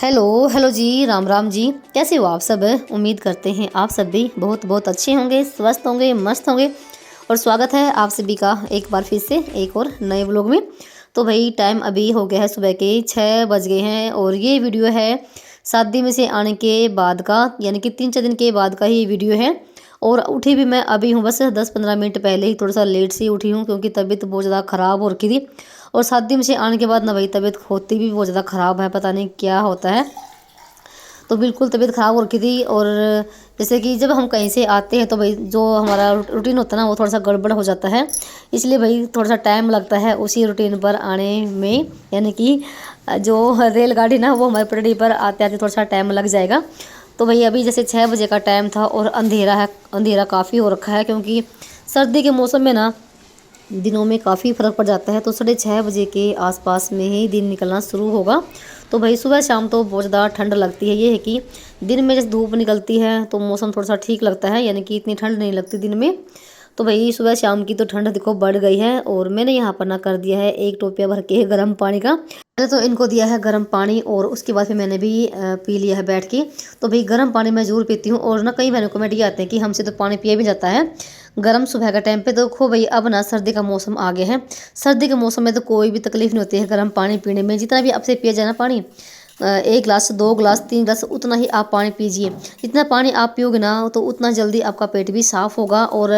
Hello hello जी, राम राम जी। कैसे हो आप सब? उम्मीद करते हैं आप सब भी बहुत बहुत अच्छे होंगे, स्वस्थ होंगे, मस्त होंगे। और स्वागत है आप सभी का एक बार फिर से एक और नए व्लॉग में। तो भाई टाइम अभी हो गया है, सुबह के 6 बज गए हैं और ये वीडियो है शादी में से आने के बाद का, यानी कि 3-4 दिन के बाद का ही वीडियो है। और उठी भी मैं अभी हूँ, बस 10-15 मिनट पहले ही, थोड़ा सा लेट से उठी हूँ क्योंकि तबीयत बहुत ज़्यादा ख़राब हो रखी थी। और शादी में से आने के बाद ना भाई तबीयत होती भी बहुत ज़्यादा ख़राब है, पता नहीं क्या होता है। तो बिल्कुल तबीयत ख़राब हो रखी थी। और जैसे कि जब हम कहीं से आते हैं तो भाई जो हमारा रूटीन होता है ना, वो थोड़ा सा गड़बड़ हो जाता है। इसलिए भाई थोड़ा सा टाइम लगता है उसी रूटीन पर आने में, यानी कि जो रेलगाड़ी ना, वो हमारे पटरी पर आते आते थोड़ा सा टाइम लग जाएगा। तो भाई अभी जैसे 6 बजे का टाइम था और अंधेरा है, अंधेरा काफ़ी हो रखा है क्योंकि सर्दी के मौसम में ना दिनों में काफ़ी फ़र्क पड़ जाता है। तो 6:30 बजे के आसपास में ही दिन निकलना शुरू होगा। तो भाई सुबह शाम तो बहुत ज़्यादा ठंड लगती है। ये है कि दिन में जैसे धूप निकलती है तो मौसम थोड़ा सा ठीक लगता है, यानी कि इतनी ठंड नहीं लगती दिन में। तो भाई सुबह शाम की तो ठंड देखो बढ़ गई है। और मैंने यहाँ पर ना कर दिया है 1 टोपिया भर के गर्म पानी का। मैंने तो इनको दिया है गर्म पानी और उसके बाद फिर मैंने भी पी लिया है बैठ के। तो भाई गर्म पानी मैं ज़रूर पीती हूँ। और ना कई बहनों कमेंट ये आते हैं कि हमसे तो पानी पिया भी जाता है गर्म सुबह का टाइम पे। तो देखो भाई अब ना सर्दी का मौसम आ गया है। सर्दी के मौसम में तो कोई भी तकलीफ नहीं होती है गर्म पानी पीने में। जितना भी आपसे पिया जाए ना पानी, 1 गिलास, 2 गिलास, 3 गिलास, उतना ही आप पानी पीजिए। जितना पानी आप पियोगे ना तो उतना जल्दी आपका पेट भी साफ़ होगा। और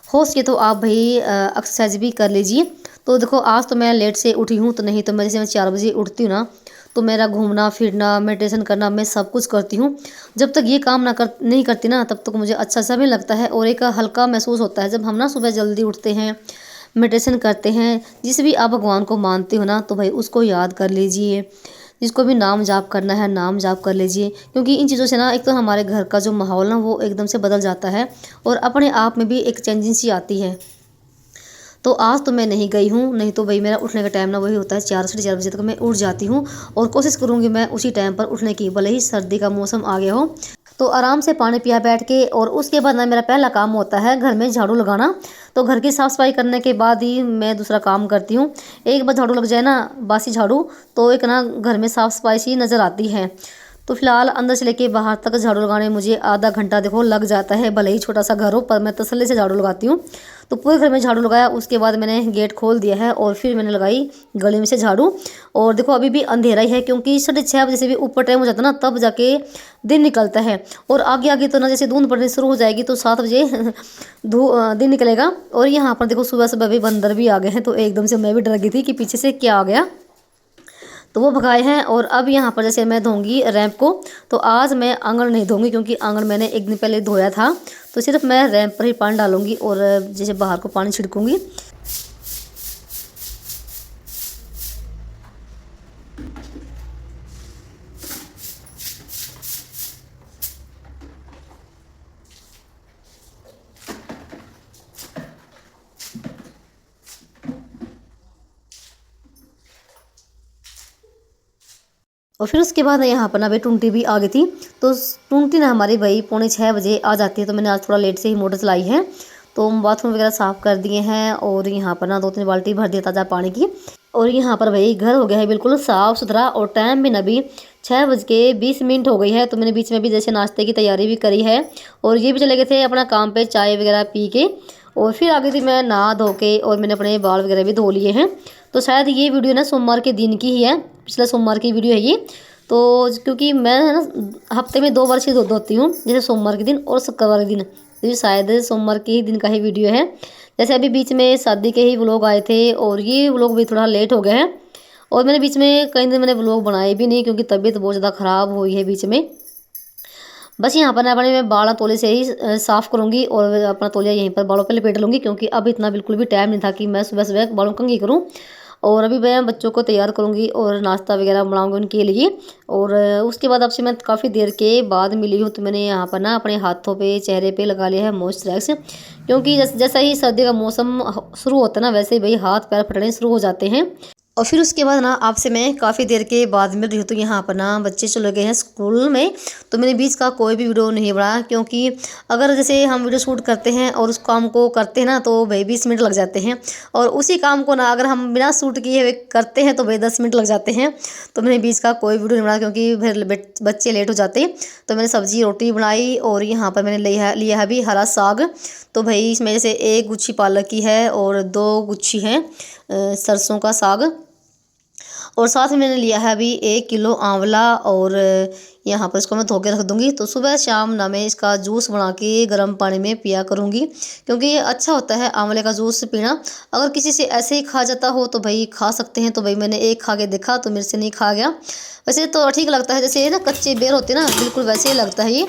हो सके तो आप भाई एक्सरसाइज भी कर लीजिए। तो देखो आज तो मैं लेट से उठी हूँ, तो नहीं तो मैं जैसे मैं 4 बजे उठती हूँ ना, तो मेरा घूमना फिरना, मेडिटेशन करना, मैं सब कुछ करती हूँ। जब तक ये काम नहीं करती ना, तब तक मुझे अच्छा सा भी लगता है और एक हल्का महसूस होता है। जब हम ना सुबह जल्दी उठते हैं, मेडिटेशन करते हैं, जिस भी आप भगवान को मानते हो ना, तो भाई उसको याद कर लीजिए। जिसको भी नाम जाप करना है नाम जाप कर लीजिए। क्योंकि इन चीज़ों से ना एक तो हमारे घर का जो माहौल ना वो एकदम से बदल जाता है और अपने आप में भी एक चेंजिंग सी आती है। तो आज तो मैं नहीं गई हूँ, नहीं तो भाई मेरा उठने का टाइम ना वही होता है, 4 साढ़े 4 बजे तक मैं उठ जाती हूँ। और कोशिश करूँगी मैं उसी टाइम पर उठने की, भले ही सर्दी का मौसम आ गया हो। तो आराम से पानी पिया बैठ के। और उसके बाद ना मेरा पहला काम होता है घर में झाड़ू लगाना। तो घर की साफ़ सफाई करने के बाद ही मैं दूसरा काम करती हूँ। एक बार झाड़ू लग जाए ना, बासी झाड़ू, तो एक ना घर में साफ़ सफाई सी नज़र आती है। तो फिलहाल अंदर से लेके बाहर तक झाड़ू लगाने में मुझे आधा घंटा देखो लग जाता है, भले ही छोटा सा घर हो, पर मैं तसल्ली से झाड़ू लगाती हूँ। तो पूरे घर में झाड़ू लगाया, उसके बाद मैंने गेट खोल दिया है और फिर मैंने लगाई गली में से झाड़ू। और देखो अभी भी अंधेरा ही है क्योंकि 6:30 बजे से भी ऊपर टाइम हो जाता है ना, तब जाके दिन निकलता है। और आगे आगे तो ना जैसे धुंध पड़नी शुरू हो जाएगी तो 7 बजे दिन निकलेगा। और यहाँ पर देखो सुबह सुबह भी बंदर भी आ गए हैं, तो एकदम से मैं भी डर गई थी कि पीछे से क्या आ गया। तो वो भगाए हैं। और अब यहाँ पर जैसे मैं धोंगी रैंप को, तो आज मैं आंगन नहीं धोंगी क्योंकि आंगन मैंने एक दिन पहले धोया था। तो सिर्फ मैं रैंप पर ही पानी डालूंगी और जैसे बाहर को पानी छिड़कूंगी। और फिर उसके बाद यहाँ पर ना भाई टुंटी भी आ गई थी। तो टुंटी ना हमारी भाई 5:45 बजे आ जाती है। तो मैंने आज थोड़ा लेट से ही मोटर चलाई है। तो बाथरूम वगैरह साफ़ कर दिए हैं और यहाँ पर ना 2-3 बाल्टी भर दिया ताज़ा पानी की। और यहाँ पर भाई घर हो गया है बिल्कुल साफ़ सुथरा। और टाइम भी ना भी 6:20 हो गई है। तो मैंने बीच में भी जैसे नाश्ते की तैयारी भी करी है। और ये भी चले गए थे अपना काम पे चाय वगैरह पी के। और फिर आ गई थी मैं नहा धो के, और मैंने अपने बाल वगैरह भी धो लिए हैं। तो शायद ये वीडियो ना सोमवार के दिन की ही है, पिछला सोमवार की वीडियो है ये। तो क्योंकि मैं है ना हफ्ते में 2 बार से धोती हूँ, जैसे सोमवार के दिन और शुक्रवार के दिन। तो ये शायद सोमवार के ही दिन का ही वीडियो है। जैसे अभी बीच में शादी के ही व्लॉग आए थे और ये व्लॉग भी थोड़ा लेट हो गया है। और मैंने बीच में कई दिन मैंने व्लॉग बनाए भी नहीं क्योंकि तबीयत बहुत ज़्यादा ख़राब हुई है बीच में। बस यहाँ पर अपने मैं बाल तौलिए से ही साफ़ करूँगी और अपना तौलिया यहीं पर बालों पे लपेट लूँगी क्योंकि अब इतना बिल्कुल भी टाइम नहीं था कि मैं सुबह सुबह बालों कंघी करूँ। और अभी मैं बच्चों को तैयार करूँगी और नाश्ता वगैरह बनाऊँगी उनके लिए। और उसके बाद आपसे मैं काफ़ी देर के बाद मिली हूँ। तो मैंने यहाँ पर ना अपने हाथों पे चेहरे पे लगा लिया है मॉइस्चराइज, क्योंकि जैसा ही सर्दी का मौसम शुरू होता है ना, वैसे ही भाई हाथ पैर फटने शुरू हो जाते हैं। और फिर उसके बाद ना आपसे मैं काफ़ी देर के बाद मिल रही हूँ। तो यहाँ पर ना बच्चे चले गए हैं स्कूल में, तो मैंने बीच का कोई भी वीडियो नहीं बनाया, क्योंकि अगर जैसे हम वीडियो शूट करते हैं और उस काम को करते हैं ना तो भाई 20 मिनट लग जाते हैं, और उसी काम को ना अगर हम बिना शूट किए हुए करते हैं तो भाई 10 मिनट लग जाते हैं। तो मैंने बीच का कोई वीडियो नहीं बनाया, क्योंकि फिर बच्चे लेट हो जाते। तो मैंने सब्जी रोटी बनाई, और यहाँ पर मैंने लिया है अभी हरा साग। तो भाई इसमें जैसे एक गुच्छी पालक की है और 2 गुच्छी हैं सरसों का साग, और साथ में मैंने लिया है अभी 1 किलो आंवला, और यहाँ पर इसको मैं धो के रख दूँगी। तो सुबह शाम ना मैं इसका जूस बना के गर्म पानी में पिया करूँगी, क्योंकि ये अच्छा होता है आंवले का जूस पीना। अगर किसी से ऐसे ही खा जाता हो तो भाई खा सकते हैं, तो भाई मैंने एक खा के देखा तो मेरे से नहीं खा गया। वैसे तो ठीक लगता है, जैसे ना कच्चे बेर होते हैं ना, बिल्कुल वैसे ही लगता है ये।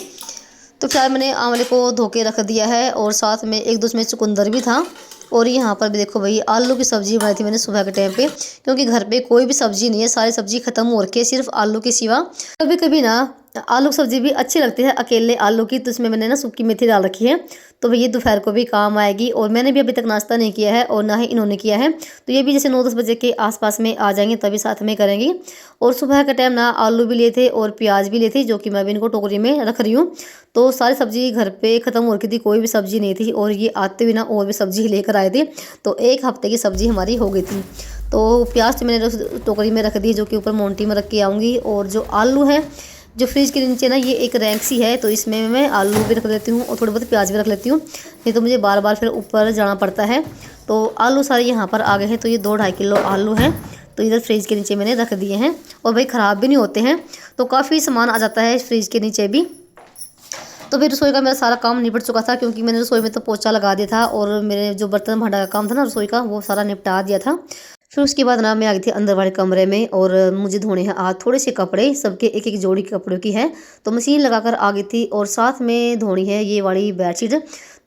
तो फिलहाल मैंने आंवले को धो के रख दिया है, और साथ में एक दो उसमें चुकंदर भी था। और यहाँ पर भी देखो भाई आलू की सब्ज़ी बनाई थी मैंने सुबह के टाइम पे, क्योंकि घर पे कोई भी सब्ज़ी नहीं है, सारी सब्ज़ी ख़त्म हो रखी है सिर्फ आलू के सिवा। कभी कभी ना आलू की सब्ज़ी भी अच्छी लगती है अकेले आलू की, तो इसमें मैंने ना सूखी मेथी डाल रखी है, तो भैया दोपहर को भी काम आएगी। और मैंने भी अभी तक नाश्ता नहीं किया है, और ना ही इन्होंने किया है, तो ये भी जैसे 9-10 बजे के आसपास में आ जाएंगे तभी साथ में करेंगे। और सुबह के टाइम ना आलू भी लिए थे और प्याज भी लिए थे, जो कि मैं भी इनको टोकरी में रख रही हूँ। तो सारी सब्ज़ी घर पे ख़त्म हो रखी थी, कोई भी सब्ज़ी नहीं थी, और ये आते हुए ना और भी सब्ज़ी लेकर आए थे, तो 1 हफ्ते की सब्ज़ी हमारी हो गई थी। तो प्याज तो मैंने टोकरी में रख दी, जो कि ऊपर मोंटी में रख के आऊँगी। और जो आलू है जो फ्रिज के नीचे ना ये एक रैंक सी है, तो इसमें मैं आलू भी रख लेती हूँ और थोड़े बहुत प्याज भी रख लेती हूँ, नहीं तो मुझे बार बार फिर ऊपर जाना पड़ता है। तो आलू सारे यहाँ पर आ गए हैं, तो ये 2-2.5 किलो आलू हैं, तो इधर फ्रिज के नीचे मैंने रख दिए हैं, और भाई ख़राब भी नहीं होते हैं, तो काफ़ी सामान आ जाता है फ्रिज के नीचे भी। तो फिर रसोई का मेरा सारा काम निपट चुका था, क्योंकि मैंने रसोई में तो पोछा लगा दिया था, और मेरे जो बर्तन भांडा का काम था ना रसोई का, वो सारा निपटा दिया था। फिर उसके बाद ना मैं आ गई थी अंदर वाले कमरे में, और मुझे धोने हैं आज थोड़े से कपड़े, सबके एक एक जोड़ी कपड़ों की है, तो मशीन लगाकर आ गई थी। और साथ में धोनी है ये वाली बेडशीट,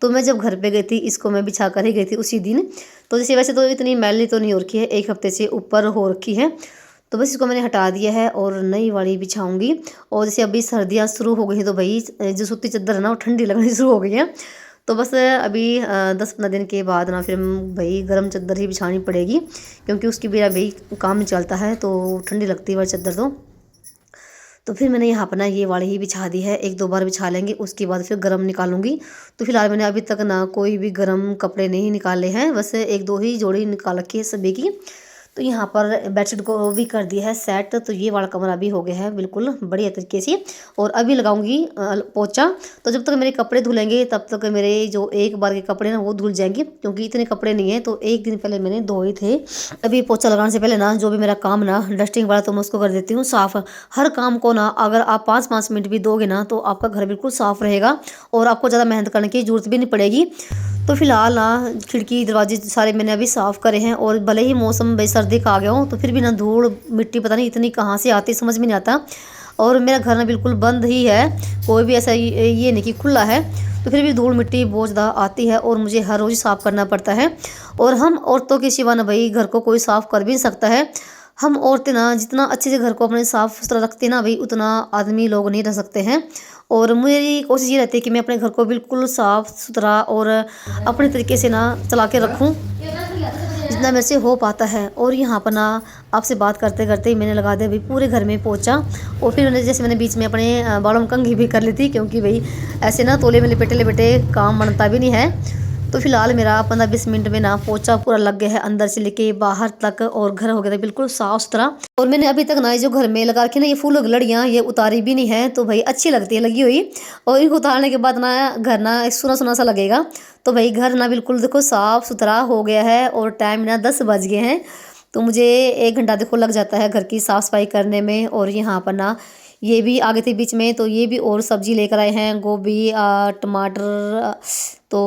तो मैं जब घर पे गई थी इसको मैं बिछा कर ही गई थी उसी दिन। तो जैसे वैसे तो इतनी मैली तो नहीं हो रखी है, 1 हफ्ते से ऊपर हो रखी है, तो बस इसको मैंने हटा दिया है और नई वाली बिछाऊंगी। और जैसे अभी सर्दियाँ शुरू हो गई हैं, तो भाई जो सूती चादर है ना वो ठंडी लगनी शुरू हो गई है, तो बस अभी 10-15 दिन के बाद ना फिर भाई गर्म चादर ही बिछानी पड़ेगी, क्योंकि उसकी बिना भाई काम नहीं चलता है, तो ठंडी लगती है वह चादर। तो फिर मैंने यहाँ पर ना ये वाली ही बिछा दी है, 1-2 बार बिछा लेंगे, उसके बाद फिर गर्म निकालूंगी। तो फिलहाल मैंने अभी तक ना कोई भी गर्म कपड़े नहीं निकाले हैं, बस 1-2 ही जोड़ी निकाल रखी है सभी की। तो यहाँ पर बेडशीट को भी कर दिया है सेट, तो ये वाला कमरा भी हो गया है बिल्कुल बढ़िया तरीके से। और अभी लगाऊंगी पोछा, तो जब तक मेरे कपड़े धुलेंगे तब तक मेरे जो एक बार के कपड़े ना वो धुल जाएंगे, क्योंकि इतने कपड़े नहीं है, तो एक दिन पहले मैंने धोए थे। अभी पोछा लगाने से पहले ना जो भी मेरा काम ना डस्टिंग वाला, तो मैं उसको कर देती हूँ साफ़। हर काम को ना अगर आप 5-5 मिनट भी दोगे ना, तो आपका घर बिल्कुल साफ़ रहेगा, और आपको ज़्यादा मेहनत करने की ज़रूरत भी नहीं पड़ेगी। तो फिलहाल ना खिड़की दरवाजे सारे मैंने अभी साफ़ करे हैं, और भले ही मौसम भाई सर्दी का आ गया हो, तो फिर भी ना धूल मिट्टी पता नहीं इतनी कहाँ से आती समझ में नहीं आता। और मेरा घर ना बिल्कुल बंद ही है, कोई भी ऐसा ये नहीं कि खुला है, तो फिर भी धूल मिट्टी बहुत ज़्यादा आती है, और मुझे हर रोज़ साफ़ करना पड़ता है। और हम औरतों के सिवा ना भाई घर को कोई साफ़ कर भी नहीं सकता है। हम औरतें ना जितना अच्छे से घर को अपने साफ़ सुथरा रखते हैं ना भाई, उतना आदमी लोग नहीं रह सकते हैं। और मेरी कोशिश ये रहती है कि मैं अपने घर को बिल्कुल साफ़ सुथरा और अपने तरीके से ना चला के रखूँ, जितना मेरे से हो पाता है। और यहाँ पर ना आपसे बात करते करते ही मैंने लगा दिया भाई पूरे घर में पोछा। और फिर मैंने बीच में अपने बालों में कंघी भी कर ली थी, क्योंकि भाई ऐसे ना तोले में लिपेटे लिपेटे काम बनता भी नहीं है। तो फिलहाल मेरा 15-20 मिनट में ना पोछा पूरा लग गया है, अंदर से लेके बाहर तक, और घर हो गया था बिल्कुल साफ सुथरा। और मैंने अभी तक ना ये जो घर में लगा रखी ना ये फूलों की लड़ियाँ, ये उतारी भी नहीं है, तो भाई अच्छी लगती है लगी हुई। और इनको उतारने के बाद ना घर ना सुना सुना सा लगेगा। तो भाई घर ना बिल्कुल देखो साफ सुथरा हो गया है, और टाइम ना 10 बज गए हैं, तो मुझे 1 घंटा देखो लग जाता है घर की साफ़ सफाई करने में। और यहाँ पर ना ये भी आ गए थे बीच में, तो ये भी और सब्जी लेकर आए हैं, गोभी टमाटर, तो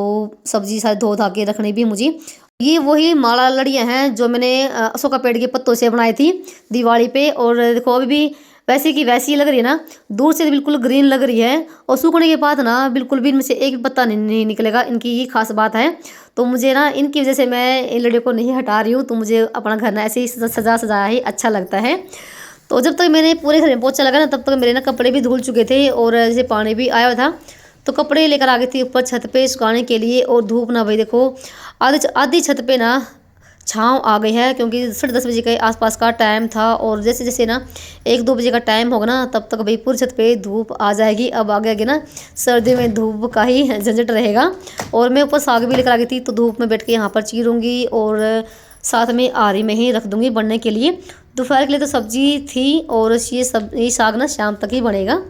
सब्जी सारी धो धा के रखनी भी मुझे। ये वही माला लड़ियाँ हैं जो मैंने अशोका पेड़ के पत्तों से बनाई थी दिवाली पे। और देखो अभी भी वैसे की वैसी लग रही है ना, दूर से बिल्कुल ग्रीन लग रही है, और सूखने के बाद ना बिल्कुल भी इनमें से एक भी पत्ता नहीं निकलेगा, इनकी ये खास बात है। तो मुझे ना इनकी वजह से मैं इन लड़ियों को नहीं हटा रही हूँ, तो मुझे अपना घर ना ऐसे ही सजा सजाया ही अच्छा लगता है। तो जब तक मैंने पूरे घर में पोछा लगा ना, तब तक मेरे ना कपड़े भी धुल चुके थे, और जैसे पानी भी आया हुआ था, तो कपड़े लेकर आ गई थी ऊपर छत पे सुखाने के लिए। और धूप ना भाई देखो आधी छत पे ना छाँव आ गई है, क्योंकि 10:30 बजे के आसपास का टाइम था। और जैसे जैसे ना 1-2 बजे का टाइम होगा ना, तब तक भाई पूरी छत पे धूप आ जाएगी। अब आगे आगे ना सर्दी में धूप का ही झंझट रहेगा। और मैं ऊपर साग भी लेकर आ गई थी, तो धूप में बैठ के यहाँ पर चीरूँगी और साथ में आरी में ही रख दूँगी बनने के लिए। दोपहर के लिए तो सब्जी थी, और ये साग ना शाम तक ही बनेगा।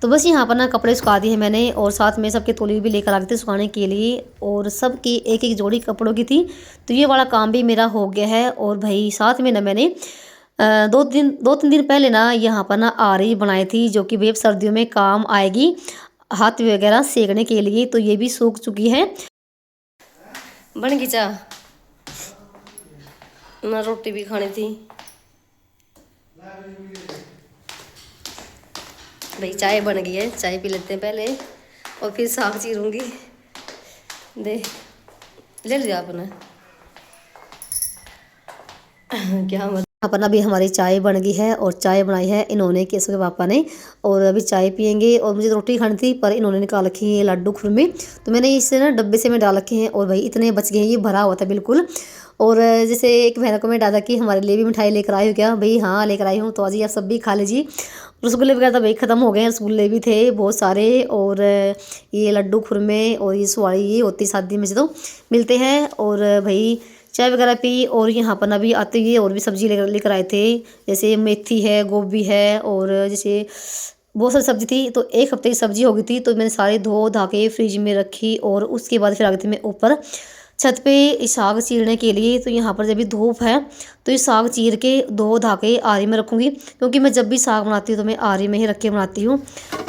तो बस यहाँ पर ना कपड़े सुखा दिए मैंने, और साथ में सबके तौलिए भी लेकर आ गए थे सुखाने के लिए, और सबकी एक एक जोड़ी कपड़ों की थी। तो ये वाला काम भी मेरा हो गया है। और भाई साथ में ना मैंने 2-3 दिन पहले ना यहाँ पर ना आरी बनाई थी, जो कि वेब सर्दियों में काम आएगी हाथ वगैरह सेकने के लिए। तो ये भी सूख चुकी है। बन गई चाह ना, रोटी भी खानी थी भाई। चाय बन गई है, चाय पी लेते हैं पहले, और फिर साग चीरूंगी। दे ले लिया आपने क्या मतलब। यहाँ पर ना अभी हमारी चाय बन गई है, और चाय बनाई है इन्होंने, केसु के पापा ने। और अभी चाय पियेंगे। और मुझे रोटी खानी थी, पर इन्होंने निकाल रखी है लड्डू खुरमे, तो मैंने इसे ना डब्बे से में डाल रखे हैं। और भाई इतने बच गए हैं, ये भरा हुआ था बिल्कुल। और जैसे एक बहन को मैं डाला कि हमारे लिए भी मिठाई लेकर आई हो क्या, भाई हाँ लेकर आई हूँ, तो आज आप सब भी खा लीजिए। रसगुल्ले वगैरह तो भाई ख़त्म हो गए हैं, रसगुल्ले भी थे बहुत सारे। और ये लड्डू खुरमे और ये सुवाड़ी ये होती शादी में से तो मिलते हैं। और भाई चाय वगैरह पी। और यहाँ पर अभी आते ही और भी सब्जी लेकर आए थे, जैसे मेथी है, गोभी है, और जैसे बहुत सारी सब्जी थी। तो एक हफ्ते की सब्जी हो गई थी, तो मैंने सारी धो धा के फ्रिज में रखी। और उसके बाद फिर आ गई थी मैं ऊपर छत पे साग चीरने के लिए। तो यहाँ पर जब भी धूप है, तो ये साग चीर के धो धा के आरी में रखूँगी, क्योंकि मैं जब भी साग बनाती हूँ तो मैं आरी में ही रख के बनाती हूँ।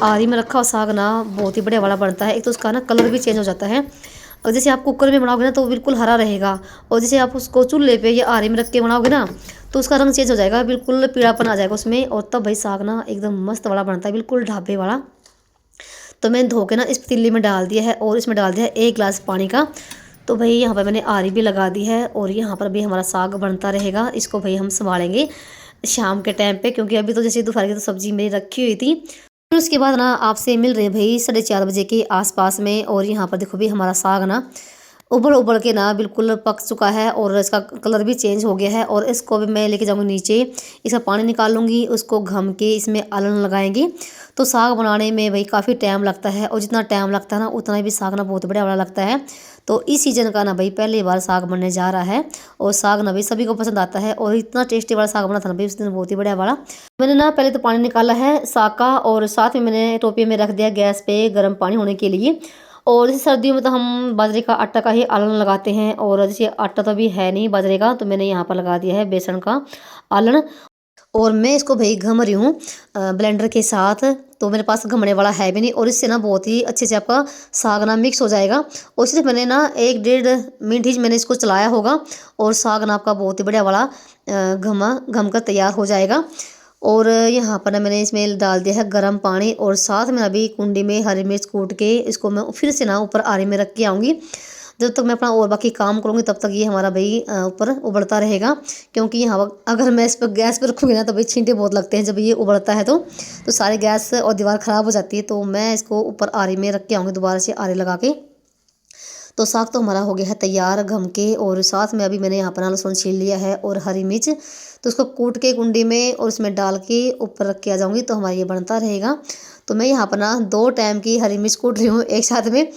आरी में रखा हुआ साग ना बहुत ही बढ़िया वाला बनता है। एक तो उसका ना कलर भी चेंज हो जाता है। और जैसे आप कुकर में बनाओगे ना, तो बिल्कुल हरा रहेगा। और जैसे आप उसको चूल्हे पे या आरी में रख के बनाओगे ना, तो उसका रंग चेंज हो जाएगा, बिल्कुल पीलापन आ जाएगा उसमें। और तब भाई साग ना एकदम मस्त वाला बनता है, बिल्कुल ढाबे वाला। तो मैंने धो के ना इस पतीली में डाल दिया है, और इसमें डाल दिया है 1 गिलास पानी का। तो भाई यहाँ पर मैंने आरी भी लगा दी है, और यहाँ पर भी हमारा साग बनता रहेगा। इसको भाई हम संभालेंगे शाम के टाइम पे, क्योंकि अभी तो जैसे दोपहर की तो सब्जी मेरी रखी हुई थी। फिर उसके बाद ना आपसे मिल रहे हैं भाई 4:30 बजे के आसपास में। और यहाँ पर देखो भी हमारा साग ना उबल उबल के ना बिल्कुल पक चुका है, और इसका कलर भी चेंज हो गया है। और इसको भी मैं लेके जाऊँगी नीचे, इसका पानी निकाल लूँगी, उसको घम के इसमें आलन लगाएंगे। तो साग बनाने में भाई काफ़ी टाइम लगता है, और जितना टाइम लगता है ना, उतना ही भी साग ना बहुत बढ़िया वाला लगता है। तो इस सीज़न का ना भाई पहली बार साग बनने जा रहा है, और साग ना भाई सभी को पसंद आता है। और इतना टेस्टी वाला साग बना था ना भाई उस दिन, बहुत ही बढ़िया वाला। मैंने ना पहले तो पानी निकाला है साग का, और साथ में मैंने टोपी में रख दिया गैस पे गर्म पानी होने के लिए। और जैसे सर्दियों में तो हम बाजरे का आटा का ही आलन लगाते हैं, और जैसे आटा तो अभी है नहीं बाजरे का, तो मैंने यहाँ पर लगा दिया है बेसन का आलन। और मैं इसको भाई घम रही हूँ ब्लेंडर के साथ। तो मेरे पास घमने वाला है भी नहीं, और इससे ना बहुत ही अच्छे से आपका साग ना मिक्स हो जाएगा। और इससे मैंने ना 1-1.5 मिनट ही मैंने इसको चलाया होगा, और साग ना आपका बहुत ही बढ़िया वाला घम कर तैयार हो जाएगा। और यहाँ पर ना मैंने इसमें डाल दिया है गर्म पानी, और साथ में अभी कुंडी में हरी मिर्च कूट के इसको मैं फिर से ना ऊपर आरी में रख के आऊँगी। जब तक मैं अपना और बाकी काम करूँगी, तब तक ये हमारा भाई ऊपर उबलता रहेगा। क्योंकि यहाँ अगर मैं इस पर गैस पर रखूँगी ना, तो भाई छींटे बहुत लगते हैं जब ये उबलता है, तो सारे गैस और दीवार ख़राब हो जाती है। तो मैं इसको ऊपर आरी में रख के आऊँगी, दोबारा से आरी लगा के। तो साग तो हमारा हो गया है तैयार घम के। और साथ में अभी मैंने यहाँ पर लहसुन छील लिया है और हरी मिर्च, तो उसको कूट के कुंडी में और उसमें डाल के ऊपर रख के आ जाऊँगी, तो हमारा ये बनता रहेगा। तो मैं यहाँ पर ना 2 टाइम की हरी मिर्च कूट रही हूँ एक साथ में,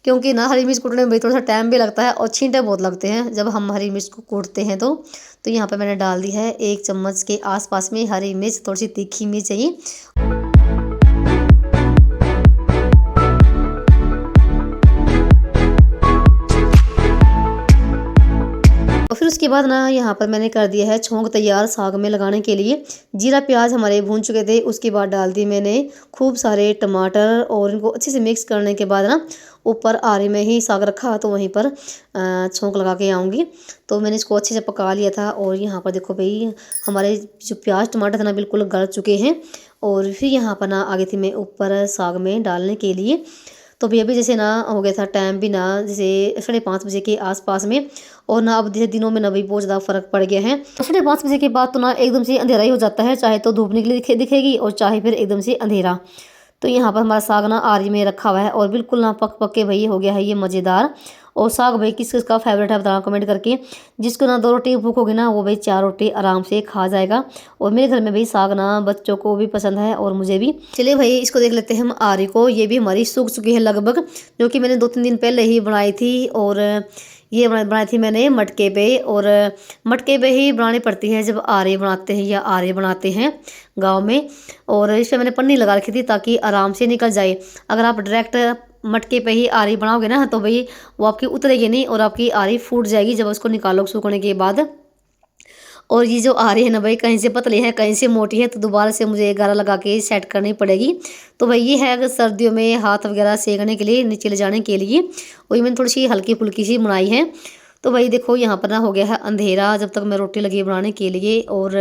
क्योंकि ना हरी मिर्च कूटने में थोड़ा सा टाइम भी लगता है, और छींटे बहुत लगते हैं जब हम हरी मिर्च को कूटते हैं। तो यहाँ पर मैंने डाल दी है 1 चम्मच के आसपास में हरी मिर्च, थोड़ी सी तीखी मिर्च चाहिए। और फिर उसके बाद ना यहाँ पर मैंने कर दिया है छोंक तैयार साग में लगाने के लिए। जीरा प्याज हमारे भून चुके थे, उसके बाद डाल दी मैंने खूब सारे टमाटर, और इनको अच्छे से मिक्स करने के बाद ना ऊपर आरी में ही साग रखा, तो वहीं पर छोंक लगा के आऊँगी। तो मैंने इसको अच्छे से पका लिया था। और यहाँ पर देखो भाई हमारे जो प्याज टमाटर थे ना बिल्कुल गल चुके हैं। और फिर यहाँ पर ना आ गई थी मैं ऊपर साग में डालने के लिए। तो भैया भी जैसे ना हो गया था टाइम भी ना जैसे 5:30 बजे के आसपास में। और ना अब जैसे दिनों में ना भी बहुत ज़्यादा फ़र्क पड़ गया है। तो 5:30 बजे के बाद तो ना एकदम से अंधेरा ही हो जाता है, चाहे तो धूप निकली दिखेगी और चाहे फिर एकदम से अंधेरा। तो यहाँ पर हमारा साग ना आरी में रखा हुआ है, और बिल्कुल ना पक पक के भाई हो गया है ये मज़ेदार। और साग भाई किस किस का फेवरेट है बताना कमेंट करके। जिसको ना 2 रोटी भूख होगी ना वो भाई 4 रोटी आराम से खा जाएगा। और मेरे घर में भाई साग ना बच्चों को भी पसंद है और मुझे भी। चलिए भाई इसको देख लेते हैं हम आरी को। ये भी हमारी सूख चुकी है लगभग, जो कि मैंने 2-3 दिन पहले ही बनाई थी। और ये बनाई थी मैंने मटके पे, और मटके पे ही बनानी पड़ती है जब आरे बनाते हैं या आरे बनाते हैं गांव में। और इस पर मैंने पन्नी लगा रखी थी ताकि आराम से निकल जाए। अगर आप डायरेक्ट मटके पे ही आरी बनाओगे ना तो भाई वो आपकी उतरेगी नहीं और आपकी आरी फूट जाएगी जब उसको निकालो सूखने के बाद। और ये जो आ रही है ना भाई कहीं से पतली है कहीं से मोटी है, तो दोबारा से मुझे गारा लगा के सेट करनी पड़ेगी। तो भाई ये है अगर सर्दियों में हाथ वगैरह सेकने के लिए, नीचे ले जाने के लिए। वही मैंने थोड़ी सी हल्की फुल्की सी बनाई है। तो भाई देखो यहाँ पर ना हो गया है अंधेरा जब तक मैं रोटी लगी बनाने के लिए। और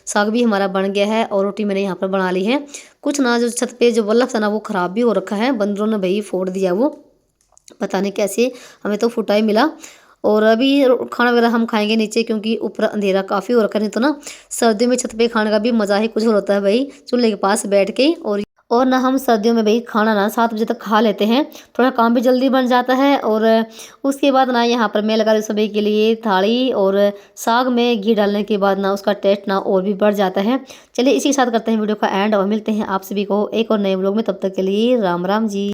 साग भी हमारा बन गया है और रोटी मैंने यहाँ पर बना ली है। कुछ ना जो छत पे जो बल्ब था ना वो ख़राब भी हो रखा है, बंदरों ने भाई फोड़ दिया वो, पता नहीं कैसे, हमें तो फुटा ही मिला। और अभी खाना वगैरह हम खाएंगे नीचे क्योंकि ऊपर अंधेरा काफ़ी हो रखा है। नहीं तो ना सर्दियों में छत पे खाने का भी मज़ा ही कुछ और होता है भाई, चूल्हे के पास बैठ के। और ना हम सर्दियों में भाई खाना ना 7 बजे तक खा लेते हैं, थोड़ा काम भी जल्दी बन जाता है। और उसके बाद ना यहाँ पर मैं लगा रही सभी के लिए थाली, और साग में घी डालने के बाद ना उसका टेस्ट ना और भी बढ़ जाता है। चलिए इसी के साथ करते हैं वीडियो का एंड और मिलते हैं आप सभी को एक और नए व्लॉग में। तब तक के लिए राम राम जी।